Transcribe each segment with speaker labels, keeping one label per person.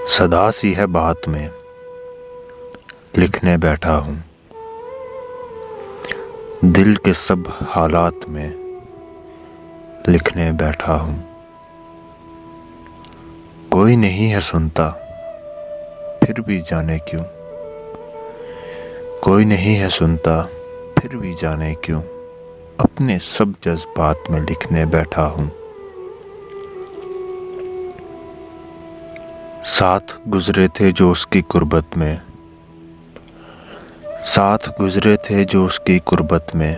Speaker 1: सदा सी है बात में लिखने बैठा हूँ, दिल के सब हालात में लिखने बैठा हूँ। कोई नहीं है सुनता फिर भी जाने क्यों, कोई नहीं है सुनता फिर भी जाने क्यों, अपने सब जज्बात में लिखने बैठा हूँ। साथ गुजरे थे जो उसकी कुर्बत में, साथ गुजरे थे जो उसकी कुर्बत में,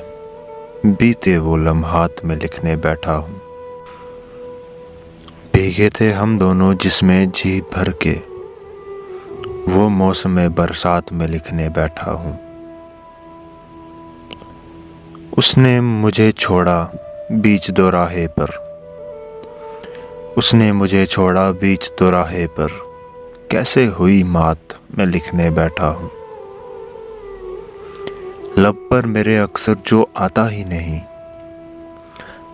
Speaker 1: बीते वो लम्हात में लिखने बैठा हूँ। भीगे थे हम दोनों जिसमें जी भर के, वो मौसम बरसात में लिखने बैठा हूँ। उसने मुझे छोड़ा बीच दोराहे पर, उसने मुझे छोड़ा बीच दोराहे पर, कैसे हुई मात मैं लिखने बैठा हूँ। लब पर मेरे अक्सर जो आता ही नहीं,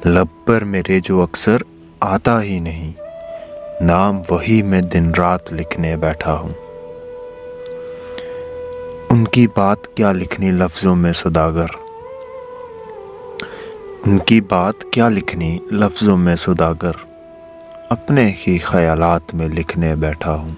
Speaker 1: लब पर मेरे जो अक्सर आता ही नहीं, नाम वही मैं दिन रात लिखने बैठा हूँ। उनकी बात क्या लिखनी लफ्ज़ों में सुदागर, उनकी बात क्या लिखनी लफ्ज़ों में सुदागर, अपने ही ख्यालात में लिखने बैठा हूँ।